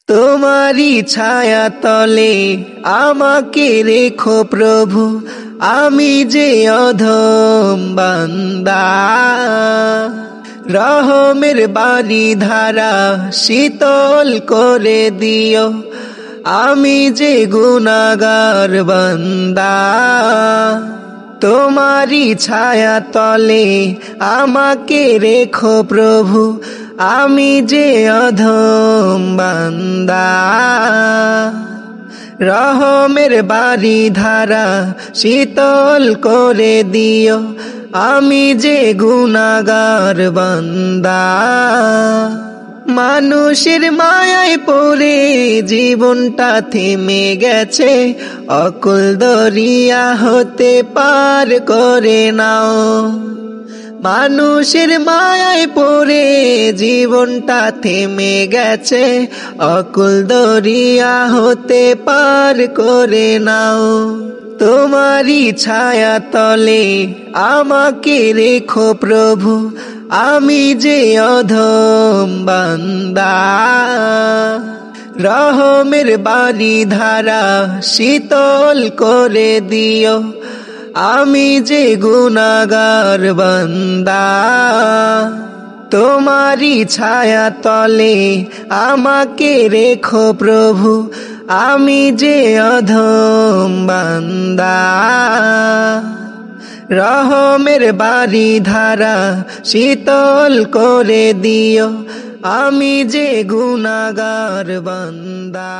তোমারি ছায়া তলে আমাকে রেখো প্রভু, আমি যে অধম বান্দা। রহমের বাড়ি ধারা শীতল করে দিও, আমি যে গুনাহগার বান্দা। তোমারি ছায়া তলে আমাকে রেখো প্রভু, আমি যে অধম বান্দা। রহমের বাড়ি ধারা শীতল করে দিও, আমি যে গুনাহগার বান্দা। মানুষের মায়ায় পড়ে জীবনটা থেমে গেছে, অকুল দরিয়া হতে পার করে নাও। মানুষের মায়ায় পড়ে জীবনটা থেমে গেছে, অকুল দরিয়া হতে পার করে নাও। তোমারি ছায়া তলে আমাকে রেখো প্রভু, আমি যে অধম বান্দা। রহমের বাড়ি ধারা শীতল করে দিও, আমি যে গুনাহগার বান্দা। তোমারি ছায়া তলে আমাকে রেখো প্রভু, আমি যে অধম বান্দা। রহমের বাড়ি ধারা শীতল করে দিও, আমি যে গুনাহগার বান্দা।